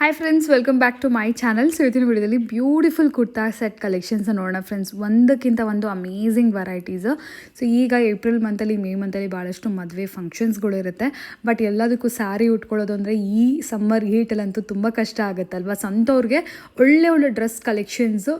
Hi friends, welcome back to my channel. So ಇವತ್ತಿನ ವಿಡಿಯೋದಲ್ಲಿ beautiful kurta set collections ನೋಡೋಣ friends. ಒಂದಕ್ಕಿಂತ ಒಂದು ಅಮೇಝಿಂಗ್ ವೆರೈಟೀಸು. ಸೊ ಈಗ ಏಪ್ರಿಲ್ ಮಂತಲ್ಲಿ ಮೇ ಮಂತಲ್ಲಿ ಭಾಳಷ್ಟು ಮದುವೆ ಫಂಕ್ಷನ್ಸ್ಗಳು ಇರುತ್ತೆ. ಬಟ್ ಎಲ್ಲದಕ್ಕೂ ಸ್ಯಾರಿ ಉಟ್ಕೊಳ್ಳೋದು ಅಂದರೆ ಈ ಸಮ್ಮರ್ ಹೀಟಲ್ಲಂತೂ ತುಂಬ ಕಷ್ಟ ಆಗುತ್ತಲ್ವ. ಸ್ವಂತವ್ರಿಗೆ ಒಳ್ಳೆ dress collections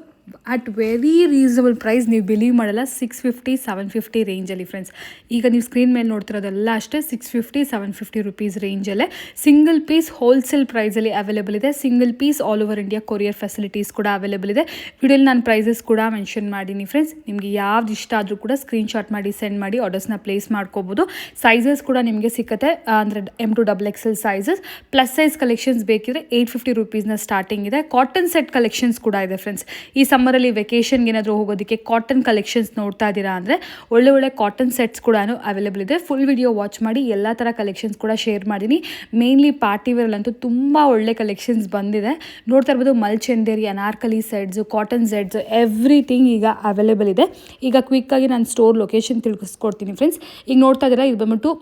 at very reasonable price. ನೀವು ಬಿಲೀವ್ ಮಾಡಲ್ಲ, 650 750 ರೇಂಜಲ್ಲಿ ಫ್ರೆಂಡ್ಸ್. ಈಗ ನೀವು ಸ್ಕ್ರೀನ್ ಮೇಲೆ ನೋಡ್ತಿರೋದೆಲ್ಲ ಅಷ್ಟೇ 650 750 ರುಪೀಸ್ ರೇಂಜಲ್ಲೇ ಸಿಂಗಲ್ ಪೀಸ್ ಹೋಲ್ಸೇಲ್ ಪ್ರೈಸಲ್ಲಿ ಅವೈಲೇಬಲ್ ಇದೆ. Single piece all over India courier facilities ಕೂಡ ಅವೈಲೇಬಲ್ ಇದೆ. ವಿಡಿಯೋಲಿ ನಾನು ಪ್ರೈಸಸ್ ಕೂಡ ಮೆನ್ಷನ್ ಮಾಡೀನಿ ಫ್ರೆಂಡ್ಸ್. ನಿಮಗೆ ಯಾವ್ದು ಇಷ್ಟ ಆದರೂ ಕೂಡ ಸ್ಕ್ರೀನ್ಶಾಟ್ ಮಾಡಿ ಸೆಂಡ್ ಮಾಡಿ ಆರ್ಡರ್ಸ್ನ ಪ್ಲೇಸ್ ಮಾಡ್ಕೋಬೋದು. ಸೈಜಸ್ ಕೂಡ ನಿಮಗೆ ಸಿಗುತ್ತೆ, ಅಂದರೆ M2 XXL sizes. Plus size collections ಬೇಕಿದ್ರೆ 850 ರುಪೀಸ್ನ ಸ್ಟಾರ್ಟಿಂಗ್ ಇದೆ. ಕಾಟನ್ ಸೆಟ್ ಕಲೆಕ್ಷನ್ಸ್ ಕೂಡ ಇದೆ ಫ್ರೆಂಡ್ಸ್. ಈ ಸಮ್ಮರಲ್ಲಿ ವೆಕೇಷನ್ಗೆ ಏನಾದರೂ ಹೋಗೋದಕ್ಕೆ ಕಾಟನ್ ಕಲೆಕ್ಷನ್ಸ್ ನೋಡ್ತಾ ಇದ್ದೀರಾ ಅಂದರೆ ಒಳ್ಳೆ ಕಾಟನ್ ಸೆಟ್ಸ್ ಕೂಡ ಅವೈಲೇಬಲ್ ಇದೆ. ಫುಲ್ ವಿಡಿಯೋ ವಾಚ್ ಮಾಡಿ ಎಲ್ಲ ಥರ ಕಲೆಕ್ಷನ್ಸ್ ಕೂಡ ಶೇರ್ ಮಾಡಿದ್ದೀನಿ. ಮೇನ್ಲಿ ಪಾರ್ಟಿ ವೇರಲ್ಲಂತೂ ತುಂಬ ಒಳ್ಳೆ ಕಲೆಕ್ಷನ್ಸ್ ಬಂದಿದೆ. ನೋಡ್ತಾ ಇರ್ಬೋದು, ಮಲ್ಚಂದೇರಿ, Anarkali sets, cotton sets, everything ಈಗ ಅವೈಲೇಬಲ್ ಇದೆ. ಈಗ ಕ್ವಿಕ್ಕಾಗಿ ನಾನು ಸ್ಟೋರ್ ಲೊಕೇಶನ್ ತಿಳಿಸ್ಕೊಡ್ತೀನಿ ಫ್ರೆಂಡ್ಸ್. ಈಗ ನೋಡ್ತಾ ಇದ್ದೀರಾ, ಇದು ಬಂದ್ಬಿಟ್ಟು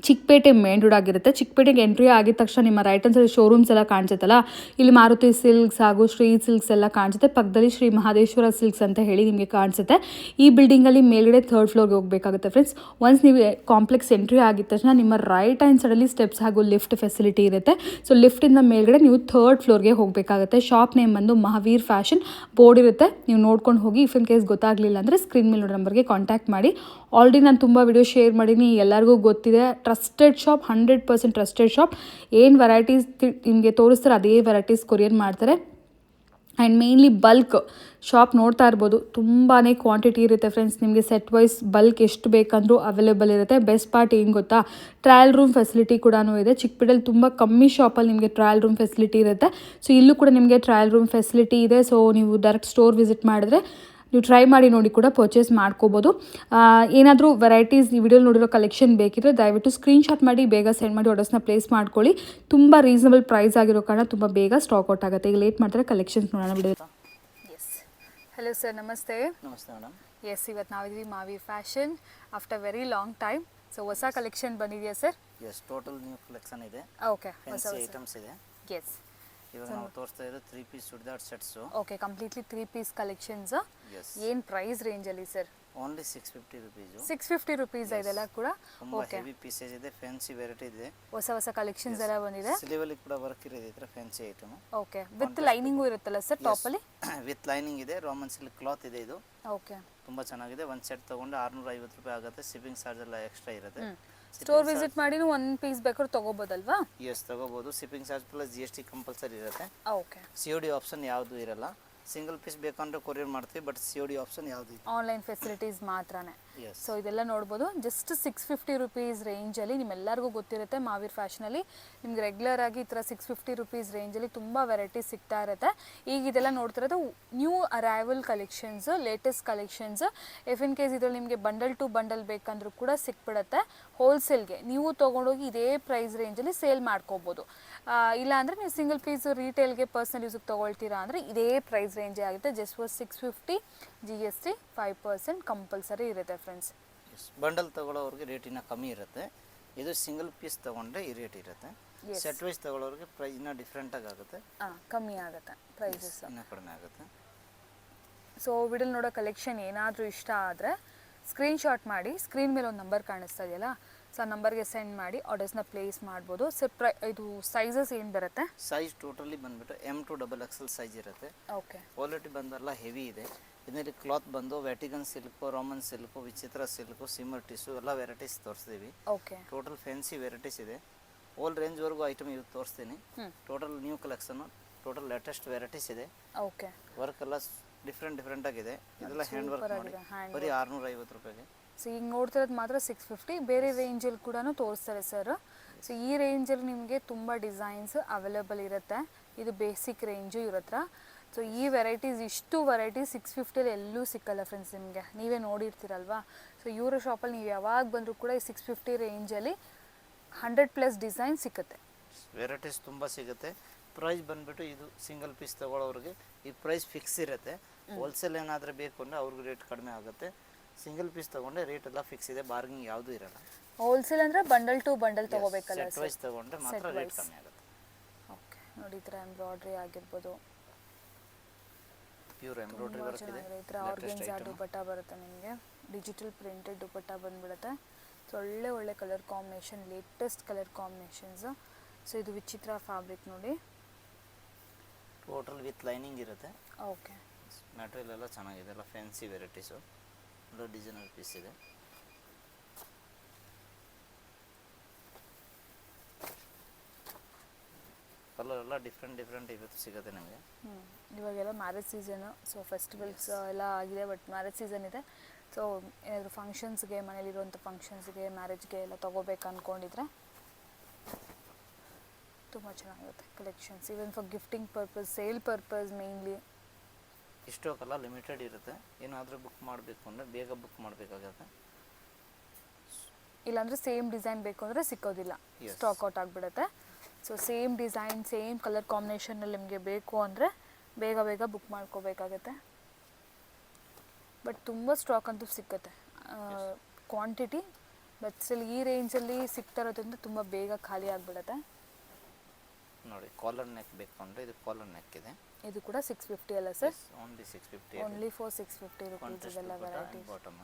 ಚಿಕ್ಕಪೇಟೆ ಮೇನ್ ರೋಡ್ ಆಗಿರುತ್ತೆ. ಚಿಕ್ಕಪೇಟೆಗೆ ಎಂಟ್ರಿ ಆಗಿದ ತಕ್ಷಣ ನಿಮ್ಮ ರೈಟ್ ಹ್ಯಾಂಡ್ ಸೈಡ್ ಶೋರೂಮ್ಸ್ ಎಲ್ಲ ಕಾಣಿಸುತ್ತಲ್ಲ, ಇಲ್ಲಿ ಮಾರುತಿ ಸಿಲ್ಕ್ಸ್ ಹಾಗೂ ಶ್ರೀ ಸಿಲ್ಕ್ಸ್ ಎಲ್ಲ ಕಾಣಿಸುತ್ತೆ. ಪಕ್ಕದಲ್ಲಿ ಶ್ರೀ ಮಹದೇಶ್ವರ ಸಿಲ್ಕ್ಸ್ ಅಂತ ಹೇಳಿ ನಿಮಗೆ ಕಾಣಿಸುತ್ತೆ. ಈ ಬಿಲ್ಡಿಂಗಲ್ಲಿ ಮೇಲ್ಗಡೆ 3rd ಫ್ಲೋರ್ಗೆ ಹೋಗಬೇಕಾಗುತ್ತೆ ಫ್ರೆಂಡ್ಸ್. ಒನ್ಸ್ ನೀವು ಕಾಂಪ್ಲೆಕ್ಸ್ ಎಂಟ್ರಿ ಆಗಿದ ತಕ್ಷಣ ನಿಮ್ಮ ರೈಟ್ ಹ್ಯಾಂಡ್ ಸೈಡಲ್ಲಿ ಸ್ಟೆಪ್ಸ್ ಹಾಗೂ ಲಿಫ್ಟ್ ಫೆಸಿಲಿಟಿ ಇರುತ್ತೆ. ಸೊ ಲಿಫ್ಟಿಂದ ಮೇಲ್ಗಡೆ ನೀವು 3rd ಫ್ಲೋರ್ಗೆ ಹೋಗಬೇಕಾಗುತ್ತೆ. ಶಾಪ್ ನೇಮ್ ಬಂದು ಮಹಾವೀರ್ ಫ್ಯಾಷನ್ ಬೋರ್ಡ್ ಇರುತ್ತೆ, ನೀವು ನೋಡ್ಕೊಂಡು ಹೋಗಿ. ಇಫ್ ಇನ್ ಕೇಸ್ ಗೊತ್ತಾಗಲಿಲ್ಲ ಅಂದರೆ ಸ್ಕ್ರೀನ್ ಮೇಲೆ ನೋಡೋ ನಂಬರ್ಗೆ ಕಾಂಟ್ಯಾಕ್ಟ್ ಮಾಡಿ. ಆಲ್ರೆಡಿ ನಾನು ತುಂಬ ವಿಡಿಯೋ ಶೇರ್ ಮಾಡೀನಿ, ಎಲ್ಲರಿಗೂ ಗೊತ್ತಿದೆ. Trusted shop, 100% trusted shop. ಏನು ವೆರೈಟೀಸ್ ನಿಮಗೆ ತೋರಿಸ್ತಾರೆ ಅದೇ ವೆರೈಟೀಸ್ ಕೊರಿಯರ್ ಮಾಡ್ತಾರೆ. ಆ್ಯಂಡ್ ಮೇನ್ಲಿ ಬಲ್ಕ್ ಶಾಪ್ ನೋಡ್ತಾ ಇರ್ಬೋದು, ತುಂಬಾ ಕ್ವಾಂಟಿಟಿ ಇರುತ್ತೆ ಫ್ರೆಂಡ್ಸ್. ನಿಮಗೆ ಸೆಟ್ ವೈಸ್ ಬಲ್ಕ್ ಎಷ್ಟು ಬೇಕಂದ್ರೂ ಅವೈಲೇಬಲ್ ಇರುತ್ತೆ. ಬೆಸ್ಟ್ ಪಾರ್ಟ್ ಏನು ಗೊತ್ತಾ, ಟ್ರಯಲ್ ರೂಮ್ ಫೆಸಿಲಿಟಿ ಕೂಡ ಇದೆ. ಚಿಕ್ಕಪೇಟೆಯಲ್ಲಿ ತುಂಬ ಕಮ್ಮಿ ಶಾಪಲ್ಲಿ ನಿಮಗೆ ಟ್ರಯಲ್ ರೂಮ್ ಫೆಸಿಲಿಟಿ ಇರುತ್ತೆ. ಸೊ ಇಲ್ಲೂ ಕೂಡ ನಿಮಗೆ ಟ್ರಯಲ್ ರೂಮ್ ಫೆಸಿಲಿಟಿ ಇದೆ. ಸೊ ನೀವು ಡೈರೆಕ್ಟ್ ಸ್ಟೋರ್ ವಿಸಿಟ್ ಮಾಡಿದ್ರೆ ನೀವು ಟ್ರೈ ಮಾಡಿ ನೋಡಿ ಕೂಡ ಪರ್ಚೇಸ್ ಮಾಡ್ಕೋಬೋದು. ಏನಾದರೂ ವೆರೈಟೀಸ್ ಈ ವಿಡಿಯೋ ನೋಡಿರೋ ಕಲೆಕ್ಷನ್ ಬೇಕಿದ್ರೆ ದಯವಿಟ್ಟು ಸ್ಕ್ರೀನ್ಶಾಟ್ ಮಾಡಿ ಬೇಗ ಸೆಂಡ್ ಮಾಡಿ ಆರ್ಡರ್ಸ್ನ ಪ್ಲೇಸ್ ಮಾಡ್ಕೊಳ್ಳಿ. ತುಂಬ ರೀಸನಬಲ್ ಪ್ರೈಸ್ ಆಗಿರೋ ಕಾರಣ ತುಂಬ ಬೇಗ ಸ್ಟಾಕ್ ಔಟ್ ಆಗುತ್ತೆ. ಈಗ ಲೇಟ್ ಮಾಡ್ತಾರೆ, ಕಲೆಕ್ಷನ್ಸ್ ನೋಡೋಣ ವಿಡಿಯೋ. ಎಸ್, ಹಲೋ ಸರ್, ನಮಸ್ತೆ. ನಮಸ್ತೆ ಮೇಡಮ್. ಎಸ್, ಇವತ್ತು ನಾವಿದ್ದೀವಿ Mavi fashion after very long time. So ಹೊಸ ಕಲೆಕ್ಷನ್ ಬಂದಿದೆಯಾ sir? Yes, total new collection ಇದೆ. ಓಕೆ, ಹೊಸ ಐಟಮ್ಸ್ ಇದೆ. ಎಸ್, ಇವಾಗ ನಾವು ತೋರಿಸ್ತಾ ಇರೋದು 3 piece churidar sets. Okay, completely 3 piece collections. Yes. ಏನು ಪ್ರೈಸ್ ರೇಂಜ್ ಅಲ್ಲಿ ಸರ್? Only 650 rupees. 650 ರುಪೀಸ್ ಇದೆಲ್ಲ ಕೂಡ. ಓಕೆ, ಹೆವಿ ಪೀಸಸ್ ಇದೆ, ಫ್ಯಾನ್ಸಿ ವೆರೈಟಿ ಇದೆ, ಹೊಸ ಕಲೆಕ್ಷನ್ಸ್ ಎಲ್ಲ ಬಂದಿದೆ. ಸಿಲಿವಲ್ಲಿ ಕೂಡ ವರ್ಕ್ ಇರೋದು, ಇತರ fancy item. Okay, with lining ಇರುತ್ತಲ್ಲ ಸರ್ ಟಾಪ್ ಅಲ್ಲಿ? ವಿತ್ ಲೈನಿಂಗ್ ಇದೆ, ರೋಮನ್ ಸಿಲ್ಕ್ ಕ್ಲಾತ್ ಇದೆ. ಇದು ಓಕೆ, ತುಂಬಾ ಚೆನ್ನಾಗಿದೆ. ಒಂದು ಸೆಟ್ ತಗೊಂಡು 650 ರೂಪಾಯಿ ಆಗುತ್ತೆ. ಶಿಪ್ಪಿಂಗ್ ಚಾರ್ಜ್ ಎಲ್ಲ ಎಕ್ಸ್ಟ್ರಾ ಇರುತ್ತೆ. ಸ್ಟೋರ್ ವಿಸಿಟ್ ಮಾಡಿ ಒಂದು ಪೀಸ್ ಬೇಕಾದ್ರೂ ತಗೋಬೋದಲ್ವಾ? ಎಸ್, ತಗೋಬಹುದು. Shipping charge plus GST compulsory ಇರುತ್ತೆ. ಓಕೆ, COD ಆಪ್ಷನ್ ಯಾವುದು ಇರಲ್ಲ. ಸಿಂಗಲ್ ಪೀಸ್ ಬೇಕಂದ್ರೆ ಕೊರಿಯರ್ ಮಾಡ್ತೀವಿ, ಬಟ್ COD ಆಪ್ಷನ್ ಯಾವುದು ಇಲ್ಲ. ಆನ್ಲೈನ್ ಫೆಸಿಲಿಟೀಸ್ ಮಾತ್ರನೇ. Yes. ಸೊ ಇದೆಲ್ಲ ನೋಡ್ಬೋದು. ಜಸ್ಟ್ 650 ರುಪೀಸ್ ರೇಂಜಲ್ಲಿ ನಿಮ್ಮೆಲ್ಲರಿಗೂ ಗೊತ್ತಿರುತ್ತೆ, ಮಾವೀರ್ ಫ್ಯಾಷನಲ್ಲಿ ನಿಮ್ಗೆ ರೆಗ್ಯುಲರ್ ಆಗಿ ಈ ಥರ 650 ರುಪೀಸ್ ರೇಂಜಲ್ಲಿ ತುಂಬ ವೆರೈಟೀಸ್ ಸಿಗ್ತಾ ಇರುತ್ತೆ. ಈಗ ಇದೆಲ್ಲ ನೋಡ್ತಿರೋದು new arrival collections, latest collections. If in case ಇದರಲ್ಲಿ ನಿಮಗೆ ಬಂಡಲ್ ಟು ಬಂಡಲ್ ಬೇಕಂದ್ರೂ ಕೂಡ ಸಿಕ್ಬಿಡುತ್ತೆ. ಹೋಲ್ಸೇಲ್ಗೆ ನೀವು ತೊಗೊಂಡೋಗಿ ಇದೇ ಪ್ರೈಸ್ ರೇಂಜಲ್ಲಿ ಸೇಲ್ ಮಾಡ್ಕೋಬೋದು. ಇಲ್ಲ ಅಂದರೆ ನೀವು ಸಿಂಗಲ್ ಪೀಸ್ ರೀಟೇಲ್ಗೆ ಪರ್ಸ್ನಲ್ ಯೂಸಿಗೆ ತೊಗೊಳ್ತೀರಾ ಅಂದರೆ ಇದೇ ಪ್ರೈಸ್ ರೇಂಜೇ ಆಗುತ್ತೆ. ಜಸ್ಟ್ ಫಾರ್ 650, GST 5% ಕಂಪಲ್ಸರಿ ಇರುತ್ತೆ ಫ್ರೆಂಡ್ಸ್. ಬಂಡಲ್ ತಗೊಳ್ಳೋರಿಗೆ ರೇಟ್ ಇನ್ನೂ ಕಮ್ಮಿ ಇರುತ್ತೆ. ಇದು ಸಿಂಗಲ್ ಪೀಸ್ ತಗೊಂಡ್ರೆ ಈ ರೇಟ್ ಇರುತ್ತೆ. ಸೆಟ್ ವೈಸ್ ತಗೊಳ್ಳೋರಿಗೆ ಪ್ರೈಸ್ ಇನ್ನೂ ಡಿಫ್ರೆಂಟಾಗಿ ಆಗುತ್ತೆ, ಕಮ್ಮಿ ಆಗುತ್ತೆ ಪ್ರೈಸಸ್, ಇನ್ನೂ ಕಡಿಮೆ ಆಗುತ್ತೆ. ಸೊ ವಿಡಿಯೋ ನೋಡೋ ಕಲೆಕ್ಷನ್ ಏನಾದರೂ ಇಷ್ಟ ಆದರೆ ಸ್ಕ್ರೀನ್ಶಾಟ್ ಮಾಡಿ. ಸ್ಕ್ರೀನ್ ಮೇಲೆ ಒಂದು ನಂಬರ್ ಕಾಣಿಸ್ತಾ ಇದೆಯಲ್ಲ, ಸೊ ಆ ನಂಬರ್ಗೆ ಸೆಂಡ್ ಮಾಡಿ ಆರ್ಡರ್ಸ್ನ ಪ್ಲೇಸ್ ಮಾಡ್ಬೋದು. ಸರ್ ಇದು ಸೈಜಸ್ ಏನು ಬರುತ್ತೆ? ಸೈಜ್ ಟೋಟಲಿ ಬಂದುಬಿಟ್ಟು M2 XXL ಸೈಜ್ ಇರುತ್ತೆ. ಓಕೆ, ಕ್ವಾಲಿಟಿ ಬಂದೆಲ್ಲ ಹೆವಿ ಇದೆ. ಇದರಲ್ಲಿ ಕ್ಲಾತ್ ಬಂದು ವ್ಯಾಟಿಗನ್ ಸಿಲ್ಕು, ರೋಮನ್ ಸಿಲ್ಕು, ವಿಚಿತ್ರ ಸಿಲ್ಕು, ಸಿಮರ್ ಟಿಶ್ಯೂ ಎಲ್ಲ ವೆರೈಟೀಸ್ ತೋರಿಸ್ತೀವಿ. ಓಕೆ, ಟೋಟಲ್ ಫ್ಯಾನ್ಸಿ ವೆರೈಟೀಸ್ ಇದೆ. ಓಲ್ ರೇಂಜ್ವರೆಗೂ ಐಟಮ್ ಇವು ತೋರಿಸ್ತೀನಿ. Total new collection, total latest varieties ಇದೆ. ಓಕೆ, ವರ್ಕ್ ಎಲ್ಲ ಡಿಫ್ರೆಂಟ್ ಆಗಿದೆ. ಇದೆಲ್ಲ ಹ್ಯಾಂಡ್ ವರ್ಕ್ ಮಾಡಿ ಬರೀ 650 ರೂಪಾಯಿಗೆ. ಸೊ ಈಗ ನೋಡ್ತಿರೋದು ಮಾತ್ರ 650. ಬೇರೆ ರೇಂಜಲ್ಲಿ ಕೂಡ ತೋರಿಸ್ತಾರೆ ಸರ್. ಸೊ ಈ ರೇಂಜಲ್ಲಿ ನಿಮಗೆ ತುಂಬ ಡಿಸೈನ್ಸ್ ಅವೈಲೇಬಲ್ ಇರುತ್ತೆ. ಇದು ಬೇಸಿಕ್ ರೇಂಜು ಇವ್ರ ಹತ್ರ. ಸೊ ಈ ವೆರೈಟೀಸ್, ಇಷ್ಟು ವೆರೈಟೀಸ್ 650 ಎಲ್ಲೂ ಸಿಕ್ಕಲ್ಲ ಫ್ರೆಂಡ್ಸ್ ನಿಮಗೆ, ನೀವೇ ನೋಡಿರ್ತೀರಲ್ವಾ. ಸೊ ಇವರ ಶಾಪಲ್ಲಿ ನೀವು ಯಾವಾಗ ಬಂದರೂ ಕೂಡ ಈ 650 ರೇಂಜಲ್ಲಿ 100+ ಡಿಸೈನ್ ಸಿಗುತ್ತೆ. ವೆರೈಟೀಸ್ ತುಂಬ ಸಿಗುತ್ತೆ. ಪ್ರೈಸ್ ಬಂದುಬಿಟ್ಟು ಇದು ಸಿಂಗಲ್ ಪೀಸ್ ತೊಗೊಳ್ಳೋರಿಗೆ ಈ ಪ್ರೈಸ್ ಫಿಕ್ಸ್ ಇರುತ್ತೆ. ಹೋಲ್ಸೇಲ್ ಏನಾದರೂ ಬೇಕು ಅಂದರೆ ಅವ್ರಿಗೆ ರೇಟ್ ಕಡಿಮೆ ಆಗುತ್ತೆ. ಸಿಂಗಲ್ ಪೀಸ್ ತೊಗೊಂಡ್ರೆ ರೇಟ್ ಎಲ್ಲ ಫಿಕ್ಸ್ ಇದೆ, ಬಾರ್ಗಿಂಗ್ ಯಾವುದೂ ಇರಲ್ಲ. ಹೋಲ್ಸೇಲ್ ಅಂದರೆ ಬಂಡಲ್ ಟು ಬಂಡಲ್ ತೊಗೋಬೇಕಲ್ಲ ಸೆಟ್ ವೈಸ್ ತೊಗೊಂಡ್ರೆ ಮಾತ್ರ ರೇಟ್ ಕಮ್ಮಿ ಆಗುತ್ತೆ. ಓಕೆ, ನೋಡಿ ಈ ಥರ ಎಂಬ್ರಾಯ್ಡ್ರಿ ಆಗಿರ್ಬೋದು, ಪ್ಯೂರ್ ಎಂಬ್ರಾಯ್ಡ್ರಿ ತುಂಬ ವರ್ಕ್ ಇದೆ. ಚೆನ್ನಾಗಿದೆ. ಈ ಥರ ಆರ್ಗೆನ್ಸಾ ದುಪಟ್ಟ ಬರುತ್ತೆ ನಿಮಗೆ, ಡಿಜಿಟಲ್ ಪ್ರಿಂಟೆಡ್ ದುಪಟ್ಟ ಬಂದ್ಬಿಡುತ್ತೆ. ಸೊ ಒಳ್ಳೆ ಒಳ್ಳೆ colour combination, latest colour combinations. So ಇದು ವಿಚಿತ್ರ ಫ್ಯಾಬ್ರಿಕ್ ನೋಡಿ, ಟೋಟಲ್ ವಿತ್ ಲೈನಿಂಗ್ ಇರುತ್ತೆ. ಓಕೆ. ಮೆಟೀರಿಯಲ್ ಎಲ್ಲ ಚೆನ್ನಾಗಿದೆ, ಎಲ್ಲ ಫ್ಯಾನ್ಸಿ ವೆರೈಟೀಸು, ಒಳ್ಳೆ ಡಿಸೈನರ್ ಪೀಸ್ ಇದೆ. ಕಲರ್ ಎಲ್ಲ ಡಿಫ್ರೆಂಟ್ ಇವತ್ತು ಸಿಗುತ್ತೆ ನಿಮಗೆ. ಇವಾಗೆಲ್ಲ ಮ್ಯಾರೇಜ್ ಸೀಸನು, ಸೊ ಫೆಸ್ಟಿವಲ್ಸ್ ಎಲ್ಲ ಆಗಿದೆ, ಬಟ್ ಮ್ಯಾರೇಜ್ ಸೀಸನ್ ಇದೆ. ಸೊ ಏನಾದರೂ ಫಂಕ್ಷನ್ಸ್ಗೆ, ಮನೇಲಿರುವಂಥ ಫಂಕ್ಷನ್ಸ್ಗೆ, ಮ್ಯಾರೇಜ್ಗೆ ಎಲ್ಲ ತೊಗೋಬೇಕು ಅಂದ್ಕೊಂಡಿದ್ರೆ ತುಂಬ ಚೆನ್ನಾಗಿರುತ್ತೆ collections. Even for gifting purpose, sale purpose mainly. ಇಷ್ಟೋಕೆಲ್ಲ ಲಿಮಿಟೆಡ್ ಇರುತ್ತೆ. ಏನಾದರೂ ಬುಕ್ ಮಾಡಬೇಕು ಅಂದರೆ ಬೇಗ ಬುಕ್ ಮಾಡಬೇಕಾಗತ್ತೆ, ಇಲ್ಲಾಂದರೆ ಸೇಮ್ ಡಿಸೈನ್ ಬೇಕು ಅಂದರೆ ಸಿಕ್ಕೋದಿಲ್ಲ, ಸ್ಟಾಕ್ ಔಟ್ ಆಗಿಬಿಡುತ್ತೆ. So same design, same colour ಕಾಂಬಿನೇಷನಲ್ಲಿ ನಿಮಗೆ ಬೇಕು ಅಂದರೆ ಬೇಗ ಬುಕ್ ಮಾಡ್ಕೋಬೇಕಾಗತ್ತೆ. ಬಟ್ ತುಂಬ ಸ್ಟಾಕ್ ಅಂತೂ ಸಿಕ್ಕತ್ತೆ, ಕ್ವಾಂಟಿಟಿ. ಬಟ್ ಸ್ಟಿಲ್ ಈ ರೇಂಜಲ್ಲಿ ಸಿಗ್ತಾ ಇರೋದ್ರಿಂದ ತುಂಬ ಬೇಗ ಖಾಲಿ ಆಗಿಬಿಡುತ್ತೆ. ನೋಡಿ ಕಾಲರ್ ನೆಕ್ ಬೇಕು ಅಂದರೆ ಇದು ಕಾಲರ್ ನೆಕ್ ಇದೆ. ಇದು ಕೂಡ 650 ಅಲ್ಲ sir? Only 650. Only for 650 rupees ಇದೆಲ್ಲ ವೆರೈಟೀಸ್. ಬಾಟಮ್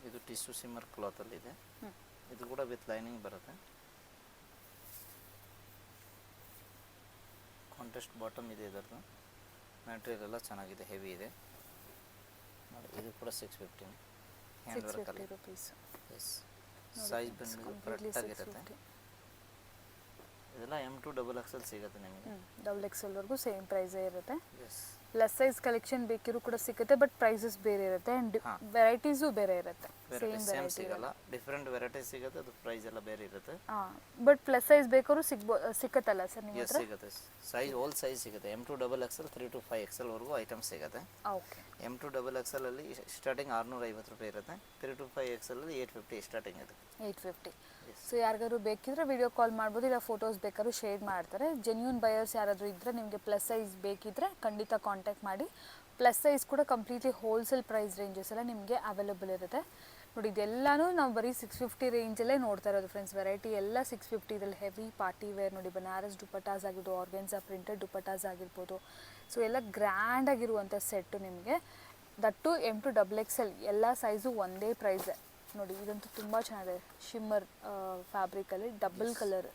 ಇದು ಟಿಶ್ಯೂ ಸಿಮ್ಮರ್ ಕ್ಲಾತಲ್ಲಿದೆ. ಇದು ಕೂಡ ವಿತ್ ಲೈನಿಂಗ್ ಬರುತ್ತೆ. ಕಾಂಟ್ರಾಸ್ಟ್ ಬಾಟಮ್ ಇದೆ ಇದರದ್ದು. ಮೆಟೀರಿಯಲ್ ಎಲ್ಲ ಚೆನ್ನಾಗಿದೆ, ಹೆವಿ ಇದೆ ನೋಡಿ. ಇದು ಕೂಡ 650 ಹ್ಯಾಂಡ್ ವರ್ಕಲ್ಲಿ. ಎಸ್, ಸೈಜ್ ಬಂದು ಕರೆಕ್ಟಾಗಿರುತ್ತೆ. ಇದೆಲ್ಲ M2 XXL ಸಿಗುತ್ತೆ ನಿಮಗೆ. XXL ಸೇಮ್ ಪ್ರೈಸೇ ಇರುತ್ತೆ. ಎಸ್, ಪ್ಲಸ್ ಸೈಜ್ ಕಲೆಕ್ಷನ್ ಬೇಕಿರೋ ಕೂಡ ಸಿಗುತ್ತೆ, ಬಟ್ ಪ್ರೈಸಸ್ ಬೇರೆ ಇರುತ್ತೆ ಆ್ಯಂಡ್ ವೆರೈಟೀಸು ಬೇರೆ ಇರುತ್ತೆ. ಸೇಮ್ ಸಿಗಲ್ಲ, ಡಿಫ್ರೆಂಟ್ ವೆರೈಟೀಸ್ ಸಿಗುತ್ತೆ, ಅದು ಪ್ರೈಸ್ ಎಲ್ಲ ಬೇರೆ ಇರುತ್ತೆ. ಬಟ್ ಪ್ಲಸ್ ಸೈಜ್ ಬೇಕಾದ್ರೂ ಸಿಕ್ಕತ್ತಲ್ಲ ಸರ್ ನಿಮ್ಮ ಹತ್ರ? ಸಿಗುತ್ತೆ, ಸೈಜ್ ಓಲ್ ಸೈಜ್ ಸಿಗುತ್ತೆ. M2 XXL 3 to 5XL ವರೆಗೂ ಐಟಮ್ ಸಿಗುತ್ತೆ. ಓಕೆ. M2 XXL ಅಲ್ಲಿ ಸ್ಟಾರ್ಟಿಂಗ್ 650 ರೂಪಾಯಿ ಇರುತ್ತೆ. 3 to 5XL ಅಲ್ಲಿ 850 ಸ್ಟಾರ್ಟಿಂಗ್ ಇದೆ. 850. ಸೊ ಯಾರಿಗಾದ್ರು ಬೇಕಿದ್ರೆ ವಿಡಿಯೋ ಕಾಲ್ ಮಾಡ್ಬೋದು, ಇಲ್ಲ ಫೋಟೋಸ್ ಬೇಕಾದ್ರೂ ಶೇರ್ ಮಾಡ್ತಾರೆ. ಜೆನ್ಯೂನ್ ಬಯರ್ಸ್ ಯಾರಾದರೂ ಇದ್ದರೆ, ನಿಮಗೆ ಪ್ಲಸ್ ಸೈಜ್ ಬೇಕಿದ್ರೆ ಖಂಡಿತ ಕಾಂಟ್ಯಾಕ್ಟ್ ಮಾಡಿ. ಪ್ಲಸ್ ಸೈಜ್ ಕೂಡ ಕಂಪ್ಲೀಟ್ಲಿ ಹೋಲ್ಸೇಲ್ ಪ್ರೈಸ್ ರೇಂಜಸ್ ಎಲ್ಲ ನಿಮಗೆ ಅವೈಲೇಬಲ್ ಇರುತ್ತೆ. ನೋಡಿ ಇದೆಲ್ಲನೂ ನಾವು ಬರೀ 650 ರೇಂಜಲ್ಲೇ ನೋಡ್ತಾ ಇರೋದು ಫ್ರೆಂಡ್ಸ್. ವೆರೈಟಿ ಎಲ್ಲ 650 ಇದರಲ್ಲಿ ಹೆವಿ ಪಾರ್ಟಿ ವೇರ್ ನೋಡಿ, ಬನಾರಸ್ ದುಪಟ್ಟಾಸ್ ಆಗಿರ್ಬೋದು, ಆರ್ಗೆನ್ಸಾ ಪ್ರಿಂಟೆಡ್ ದುಪಟ್ಟಾಸ್ ಆಗಿರ್ಬೋದು. ಸೊ ಎಲ್ಲ ಗ್ರ್ಯಾಂಡ್ ಆಗಿರುವಂಥ ಸೆಟ್ಟು ನಿಮಗೆ. ದಟ್ಟು M2 XXL ಎಲ್ಲ ಸೈಜು ಒಂದೇ ಪ್ರೈಸೇ ನೋಡಿ. ಇದಂತೂ ತುಂಬ ಚೆನ್ನಾಗಿದೆ, ಶಿಮ್ಮರ್ ಫ್ಯಾಬ್ರಿಕಲ್ಲಿ double colour,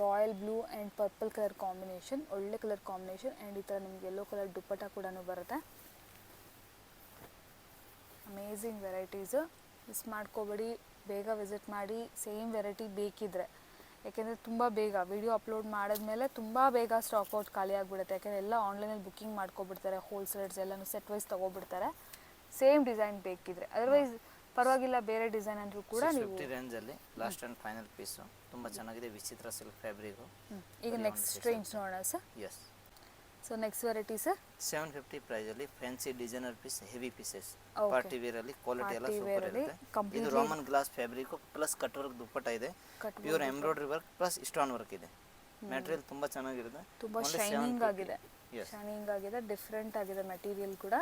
royal blue and purple colour combination, ಒಳ್ಳೆ ಕಲರ್ ಕಾಂಬಿನೇಷನ್. ಆ್ಯಂಡ್ ಈ ಥರ ನಿಮಗೆ ಯೆಲ್ಲೋ ಕಲರ್ ದುಪ್ಪಟ್ಟ ಕೂಡ ಬರುತ್ತೆ. ಅಮೇಝಿಂಗ್ ವೆರೈಟೀಸು, ಮಿಸ್ ಮಾಡ್ಕೋಬೇಡಿ, ಬೇಗ ವಿಸಿಟ್ ಮಾಡಿ ಸೇಮ್ ವೆರೈಟಿ ಬೇಕಿದ್ರೆ. ಯಾಕೆಂದರೆ ತುಂಬ ಬೇಗ ವಿಡಿಯೋ ಅಪ್ಲೋಡ್ ಮಾಡಿದ್ಮೇಲೆ ತುಂಬ ಬೇಗ ಸ್ಟಾಕ್ ಔಟ್ ಖಾಲಿ ಆಗಿಬಿಡುತ್ತೆ. ಯಾಕೆಂದರೆ ಎಲ್ಲ ಆನ್ಲೈನಲ್ಲಿ ಬುಕ್ಕಿಂಗ್ ಮಾಡ್ಕೊಬಿಡ್ತಾರೆ, ಹೋಲ್ಸೇಲರ್ಸ್ ಎಲ್ಲನೂ ಸೆಟ್ ವೈಸ್ ತೊಗೊಬಿಡ್ತಾರೆ ಸೇಮ್ ಡಿಸೈನ್ ಬೇಕಿದ್ರೆ. ಅದರ್ವೈಸ್ ಪರವಾಗಿಲ್ಲ, ಬೇರೆ ಡಿಸೈನ್ ಅಂದರೂ ಕೂಡ ನೀವು 650 ರೇಂಜಲ್ಲಿ ಲಾಸ್ಟ್ ಆ್ಯಂಡ್ ಫೈನಲ್ ಪೀಸು ತುಂಬ ಚೆನ್ನಾಗಿದೆ. ವಿಚಿತ್ರ ಸಿಲ್ಕ್ ಫ್ಯಾಬ್ರಿಕು. ಈಗ ನೆಕ್ಸ್ಟ್ ರೇಂಜ್ ನೋಡೋಣ sir. Yes. So next variety sir 750 ಪ್ರೈಸಲ್ಲಿ fancy designer piece, heavy pieces, party ವೇರಲ್ಲಿ ಕ್ವಾಲಿಟಿ ಎಲ್ಲ ಸೂಪರ್ ಇರುತ್ತೆ. ಇದು Roman glass fabric plus cut work dupatta ಇದೆ, pure embroidery work plus stone work ಇದೆ. ಮೆಟೀರಿಯಲ್ ತುಂಬ ಚೆನ್ನಾಗಿರುತ್ತೆ, ತುಂಬ ಶೈನಿಂಗ್ ಆಗಿದೆ, ಶೈನಿಂಗ್ ಆಗಿದೆ, ಡಿಫ್ರೆಂಟ್ ಆಗಿದೆ ಮೆಟೀರಿಯಲ್ ಕೂಡ.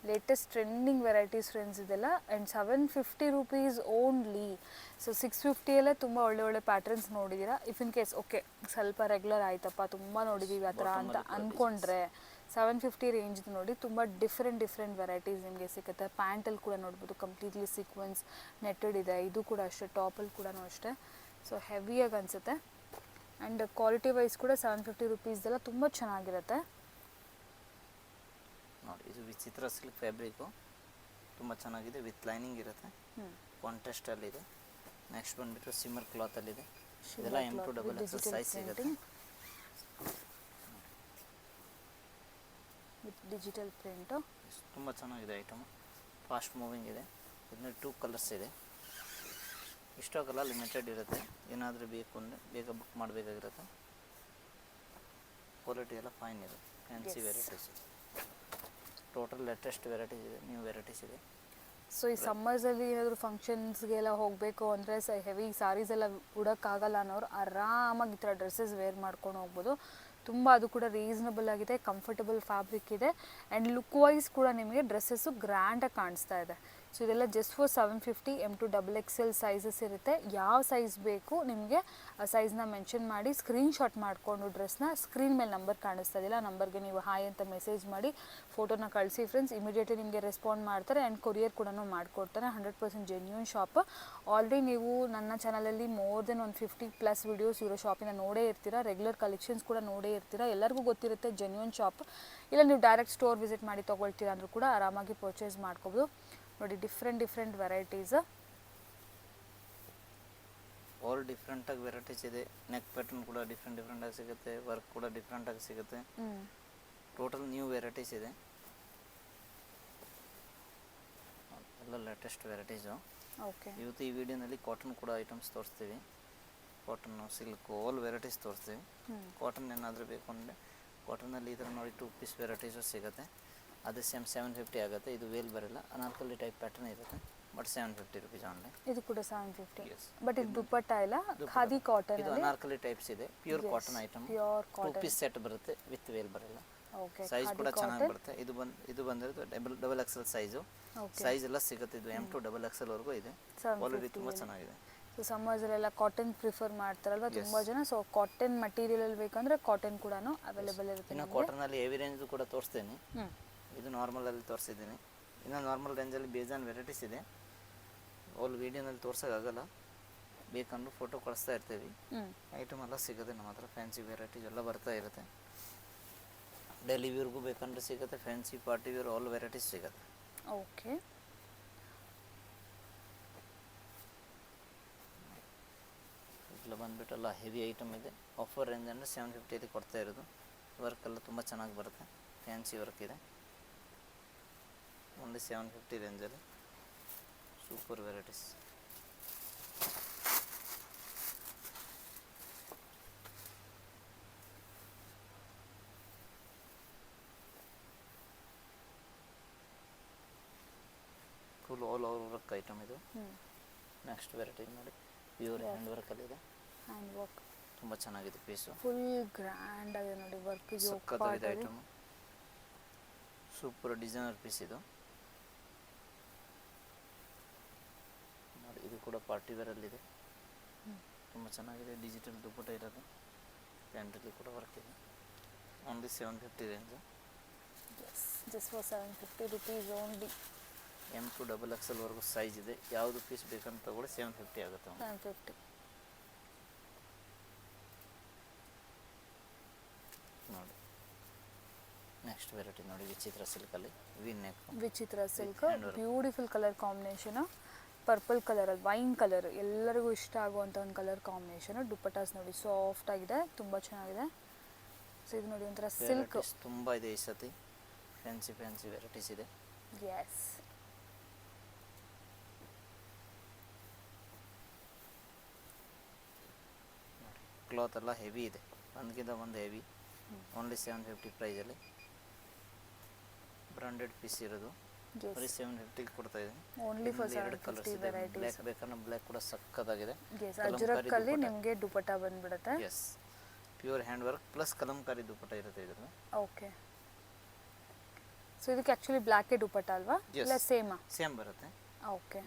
ಲೇಟೆಸ್ಟ್ ಟ್ರೆಂಡಿಂಗ್ ವೆರೈಟೀಸ್ ಫ್ರೆಂಡ್ಸ್ ಇದೆಲ್ಲ. And 750 rupees only. ಸೊ 650ಯಲ್ಲೇ ತುಂಬ ಒಳ್ಳೆ ಒಳ್ಳೆ ಪ್ಯಾಟರ್ನ್ಸ್ ನೋಡಿದ್ದೀರಾ. ಇಫ್ ಇನ್ ಕೇಸ್ ಓಕೆ ಸ್ವಲ್ಪ ರೆಗ್ಯುಲರ್ ಆಯ್ತಪ್ಪ, ತುಂಬ ನೋಡಿದ್ದೀವಿ ಆ ಥರ ಅಂತ ಅಂದ್ಕೊಂಡ್ರೆ 750 ರೇಂಜ್ದು ನೋಡಿ, ತುಂಬ ಡಿಫ್ರೆಂಟ್ ವೆರೈಟೀಸ್ ನಿಮಗೆ ಸಿಗುತ್ತೆ. ಪ್ಯಾಂಟಲ್ಲಿ ಕೂಡ ನೋಡ್ಬೋದು, ಕಂಪ್ಲೀಟ್ಲಿ ಸೀಕ್ವೆನ್ಸ್ ನೆಟ್ಟೆಡ್ ಇದೆ. ಇದು ಕೂಡ ಅಷ್ಟೇ, ಟಾಪಲ್ಲಿ ಕೂಡ ಅಷ್ಟೇ. ಸೊ ಹೆವಿಯಾಗಿ ಅನಿಸುತ್ತೆ. ಆ್ಯಂಡ್ ಕ್ವಾಲಿಟಿ ವೈಸ್ ಕೂಡ 750 ರುಪೀಸ್ದೆಲ್ಲ ತುಂಬ ಚೆನ್ನಾಗಿರುತ್ತೆ ನೋಡಿ. ಇದು ವಿಚಿತ್ರ ಸಿಲ್ಕ್ ಫ್ಯಾಬ್ರಿಕು, ತುಂಬ ಚೆನ್ನಾಗಿದೆ, ವಿತ್ ಲೈನಿಂಗ್ ಇರುತ್ತೆ, ಕಾಂಟ್ರಾಸ್ಟಲ್ಲಿದೆ. ನೆಕ್ಸ್ಟ್ ಬಂದುಬಿಟ್ಟು ಸಿಮ್ಮರ್ ಕ್ಲಾತಲ್ಲಿದೆ. ಇದೆಲ್ಲ M2 XXL ಸೈಜ್ ಸಿಗುತ್ತೆ. ವಿತ್ ಡಿಜಿಟಲ್ ಪ್ರಿಂಟು ತುಂಬ ಚೆನ್ನಾಗಿದೆ ಐಟಮ್, ಫಾಸ್ಟ್ ಮೂವಿಂಗ್ ಇದೆ. ಇದನ್ನ 2 ಕಲರ್ಸ್ ಇದೆ. ಇಷ್ಟೋಗೆಲ್ಲ ಲಿಮಿಟೆಡ್ ಇರುತ್ತೆ, ಏನಾದರೂ ಬೇಕು ಅಂದರೆ ಬೇಗ ಬುಕ್ ಮಾಡಬೇಕಾಗಿರುತ್ತೆ. ಕ್ವಾಲಿಟಿ ಎಲ್ಲ ಫೈನ್ ಇದೆ, fancy varieties, total latest varieties ಇದೆ, ನ್ಯೂ ವೆರೈಟೀಸ್ ಇದೆ. ಸೊ ಈ ಸಮ್ಮರ್ಸಲ್ಲಿ ಏನಾದರೂ ಫಂಕ್ಷನ್ಸ್ಗೆಲ್ಲ ಹೋಗಬೇಕು ಅಂದರೆ ಹೆವಿ ಸಾರೀಸ್ ಎಲ್ಲ ಉಡೋಕ್ಕಾಗಲ್ಲ ಅನ್ನೋರು ಆರಾಮಾಗಿ ಈ ಥರ ಡ್ರೆಸ್ಸಸ್ ವೇರ್ ಮಾಡ್ಕೊಂಡು ಹೋಗ್ಬೋದು. ತುಂಬ ಅದು ಕೂಡ ರೀಸನಬಲ್ ಆಗಿದೆ, ಕಂಫರ್ಟಬಲ್ ಫ್ಯಾಬ್ರಿಕ್ ಇದೆ ಆ್ಯಂಡ್ ಲುಕ್ ವೈಸ್ ಕೂಡ ನಿಮಗೆ ಡ್ರೆಸ್ಸಸ್ಸು ಗ್ರ್ಯಾಂಡಾಗಿ ಕಾಣಿಸ್ತಾ ಇದೆ. ಸೊ ಇದೆಲ್ಲ just for 750. M to XXL sizes ಇರುತ್ತೆ. ಯಾವ ಸೈಜ್ ಬೇಕು ನಿಮಗೆ ಆ ಸೈಜ್ನ ಮೆನ್ಷನ್ ಮಾಡಿ ಸ್ಕ್ರೀನ್ಶಾಟ್ ಮಾಡಿಕೊಂಡು ಡ್ರೆಸ್ನ ಸ್ಕ್ರೀನ್ ಮೇಲೆ ನಂಬರ್ ಕಾಣಿಸ್ತಾ ಇದೆಯಲ್ಲ, ಆ ನಂಬರ್ಗೆ ನೀವು ಹಾಯ್ ಅಂತ ಮೆಸೇಜ್ ಮಾಡಿ ಫೋಟೋನ ಕಳಿಸಿ ಫ್ರೆಂಡ್ಸ್. ಇಮಿಡಿಯೇಟ್ಲಿ ನಿಮಗೆ ರೆಸ್ಪಾಂಡ್ ಮಾಡ್ತಾರೆ ಆ್ಯಂಡ್ ಕೊರಿಯರ್ ಕೂಡ ಮಾಡಿಕೊಡ್ತಾರೆ. 100% ಜೆನ್ಯೂನ್ ಶಾಪ್. ಆಲ್ರೆಡಿ ನೀವು ನನ್ನ ಚಾನಲಲ್ಲಿ ಮೋರ್ ದೆನ್ ಒಂದು 50+ ವೀಡಿಯೋಸ್ ಇರೋ ಶಾಪಿನ ನೋಡೇ ಇರ್ತೀರಾ, ರೆಗ್ಯುಲರ್ ಕಲೆಕ್ಷನ್ಸ್ ಕೂಡ ನೋಡೇ ಇರ್ತೀರಾ, ಎಲ್ಲರಿಗೂ ಗೊತ್ತಿರುತ್ತೆ ಜೆನ್ಯೂನ್ ಶಾಪ್. ಇಲ್ಲ ನೀವು ಡೈರೆಕ್ಟ್ ಸ್ಟೋರ್ ವಿಸಿಟ್ ಮಾಡಿ ತೊಗೊಳ್ತೀರಾ ಅಂದರೂ ಕೂಡ ಆರಾಮಾಗಿ ಪರ್ಚೇಸ್ ಮಾಡ್ಕೋಬೋದು. ನೋಡಿ ಡಿಫ್ರೆಂಟ್ ವೆರೈಟೀಸ್, ಆಲ್ ಡಿಫ್ರೆಂಟಾಗಿ ವೆರೈಟೀಸ್ ಇದೆ. ನೆಕ್ ಪ್ಯಾಟರ್ನ್ ಕೂಡ ಡಿಫ್ರೆಂಟಾಗಿ ಸಿಗುತ್ತೆ, ವರ್ಕ್ ಕೂಡ ಡಿಫ್ರೆಂಟಾಗಿ ಸಿಗುತ್ತೆ. ಟೋಟಲ್ ನ್ಯೂ ವೆರೈಟೀಸ್ ಇದೆ, ಎಲ್ಲ ಲೇಟೆಸ್ಟ್ ವೆರೈಟೀಸು. ಓಕೆ. ಇವತ್ತು ಈ ವಿಡಿಯೋನಲ್ಲಿ ಕಾಟನ್ ಕೂಡ ಐಟಮ್ಸ್ ತೋರಿಸ್ತೀವಿ. ಕಾಟನ್ನು, ಸಿಲ್ಕು, ಆಲ್ ವೆರೈಟೀಸ್ ತೋರಿಸ್ತೀವಿ. ಕಾಟನ್ ಏನಾದರೂ ಬೇಕು ಅಂದರೆ ಕಾಟನಲ್ಲಿ ಈ ಥರ ನೋಡಿ 2 ಪೀಸ್ ವೆರೈಟೀಸು ಸಿಗುತ್ತೆ. ಅದು ಸೇಮ್ 750 ಆಗುತ್ತೆ. ಇದು ವೇಲ್ ಬರಲ್ಲ, ಅನಾರ್ಕಲಿ ಟೈಪ್ ಪ್ಯಾಟರ್ನ್ ಇರುತ್ತೆ, ಬಟ್ 750 ರುಪೀಸ್ ಆನ್ಲೈನ್. ಇದು ಕೂಡ 750. Yes. ಬಟ್ ಇದು ದುಪ್ಪಟ್ಟ ಇಲ್ಲ, ಖಾದಿ ಕಾಟನ್. ಇದು ಅನಾರ್ಕಲಿ ಟೈಪ್ಸ್ ಇದೆ, pure cotton item. Pure 2 cotton. Piece set ಬರುತ್ತೆ, ವಿತ್ ವೇಲ್ ಬರಲ್ಲ. ಓಕೆ. ಸೈಜ್ ಕೂಡ ಚೆನ್ನಾಗಿ ಬರುತ್ತೆ. ಇದು ಬಂದಿರೋದು ಡಬಲ್ XL ಸೈಜು. ಸೈಜ್ ಎಲ್ಲ ಸಿಗುತ್ತೆ. ಇದು M to XXL ವರೆಗೂ ಇದೆ. ಕ್ವಾಲಿಟಿ ತುಂಬ ಚೆನ್ನಾಗಿದೆ. ಸೊ ಸಮ್ಮರ್ಸಲ್ಲೆಲ್ಲ ಕಾಟನ್ ಪ್ರಿಫರ್ ಮಾಡ್ತಾರಲ್ವ ತುಂಬ ಜನ. ಸೊ ಕಾಟನ್ ಮಟೀರಿಯಲ್ ಬೇಕಂದ್ರೆ ಕಾಟನ್ ಕೂಡ ಅವೈಲೇಬಲ್ ಇರುತ್ತೆ. ಇನ್ನು ಕಾಟನಲ್ಲಿ ಹೆವಿ ರೇಂಜ್ ಕೂಡ ತೋರಿಸ್ತೇನೆ. ಇದು ನಾರ್ಮಲಲ್ಲಿ ತೋರಿಸಿದ್ದೀನಿ. ಇನ್ನು ನಾರ್ಮಲ್ ರೇಂಜಲ್ಲಿ ಬೇಜಾನ್ ವೆರೈಟೀಸ್ ಇದೆ. ಆಲ್ ವೀಡಿಯೋನಲ್ಲಿ ತೋರ್ಸೋಕ್ಕಾಗಲ್ಲ, ಬೇಕಂದ್ರೆ ಫೋಟೋ ಕಳಿಸ್ತಾ ಇರ್ತೀವಿ. ಐಟಮ್ ಎಲ್ಲ ಸಿಗುತ್ತೆ ನಮ್ಮ ಹತ್ರ. ಫ್ಯಾನ್ಸಿ ವೆರೈಟೀಸ್ ಎಲ್ಲ ಬರ್ತಾ ಇರುತ್ತೆ. ಡೈಲಿ ವ್ಯೂರ್ಗೂ ಬೇಕಂದ್ರೆ ಸಿಗುತ್ತೆ, fancy party wear all varieties ಸಿಗುತ್ತೆ. ಓಕೆ. ಇಲ್ಲ ಬಂದುಬಿಟ್ಟೆಲ್ಲ ಹೆವಿ ಐಟಮ್ ಇದೆ. ಆಫರ್ ರೇಂಜ್ ಅಂದರೆ 750 ಕೊಡ್ತಾ ಇರೋದು. ವರ್ಕ್ ಎಲ್ಲ ತುಂಬ ಚೆನ್ನಾಗಿ ಬರುತ್ತೆ, ಫ್ಯಾನ್ಸಿ ವರ್ಕ್ ಇದೆ. ಓನ್ಲಿ 750 ರೇಂಜಲ್ಲಿ super varieties. Full all over work item ಇದು. ನೆಕ್ಸ್ಟ್ ವೆರೈಟಿ ನೋಡಿ, ಪ್ಯೂರ್ ಹ್ಯಾಂಡ್ ವರ್ಕಲ್ಲಿದೆ. ಹ್ಯಾಂಡ್ ವರ್ಕ್ ತುಂಬ ಚೆನ್ನಾಗಿದೆ ಪೀಸು. ಫುಲ್ ಗ್ರ್ಯಾಂಡ್ ಆಗಿದೆ ನೋಡಿ ವರ್ಕ್. ಸಕ್ಕತ್ತಾಗಿದೆ ಐಟಮ್, ಸೂಪರ್ ಡಿಸೈನರ್ ಪೀಸ್ ಇದು. ನೋಡಿ ಇದು ಕೂಡ ಪಾರ್ಟಿ ವೇರಲ್ಲಿದೆ, ತುಂಬ ಚೆನ್ನಾಗಿದೆ. ಡಿಜಿಟಲ್ ದುಪ್ಪಟ್ಟ ಇರೋದು, ಪ್ಯಾಂಟಲ್ಲಿ ಕೂಡ ವರ್ಕ್ ಇದೆ. Only 750 range. Just for 750 rupees only. M to XXL ವರೆಗೂ ಸೈಜ್ ಇದೆ. ಯಾವುದು ಪೀಸ್ ಬೇಕಂತ ತಗೊಳ್ಳಿ, 750 ಆಗುತ್ತೆ. 750. ನೋಡಿ ನೆಕ್ಸ್ಟ್ ವೆರೈಟಿ ನೋಡಿ, ವಿಚಿತ್ರ ಸಿಲ್ಕಲ್ಲಿ ವಿ ನೆಕ್. ವಿಚಿತ್ರ silk, beautiful colour combination. Purple ಕಲರಲ್ಲಿ ವೈನ್ ಕಲರ್, ಎಲ್ಲರಿಗೂ ಇಷ್ಟ ಆಗುವಂಥ ಒಂದು ಕಲರ್ ಕಾಂಬಿನೇಷನು. ದುಪ್ಪಟಾಸ್ ನೋಡಿ ಸಾಫ್ಟ್ ಆಗಿದೆ, ತುಂಬ ಚೆನ್ನಾಗಿದೆ. ಸೊ ಇದು ನೋಡಿ ಒಂಥರ ಸಿಲ್ಕ್ ತುಂಬ ಇದೆ ಈ ಸತಿ. ಫ್ಯಾನ್ಸಿ ವೆರೈಟೀಸ್ ಇದೆ. ಎಸ್. ಕ್ಲಾತ್ ಎಲ್ಲ ಹೆವಿ ಇದೆ, ಒಂದಕ್ಕಿಂತ ಒಂದು ಹೆವಿ. ಓನ್ಲಿ 750 ಪ್ರೈಸಲ್ಲಿ ಬ್ರಾಂಡೆಡ್ ಪೀಸ್ ಇರೋದು. ಬರೀ 750 ಕೊಡ್ತಾ ಇದೆ. ಓನ್ಲಿ ಫಾರ್ 2 ಕಲರ್ಸ್ ಇದೆ. ಬ್ಲ್ಯಾಕ್ ಬೇಕಂದ್ರೆ ಬ್ಲ್ಯಾಕ್ ಕೂಡ ಸಕ್ಕತ್ತಾಗಿದೆ. ಅಜ್ರಕ್ಕಲ್ಲಿ ನಿಮಗೆ ದುಪ್ಪಟ್ಟ ಬಂದ್ಬಿಡುತ್ತೆ. Yes, pure hand work plus Kalamkari dupatta ಇರುತ್ತೆ ಇದ್ರಲ್ಲಿ. ಓಕೆ. ಸೊ ಇದಕ್ಕೆ ಆ್ಯಕ್ಚುಲಿ ಬ್ಲ್ಯಾಕೇ ದುಪ್ಪಟ್ಟ ಅಲ್ವಾ, ಇಲ್ಲ ಸೇಮಾ? ಸೇಮ್ ಬರುತ್ತೆ. ಓಕೆ.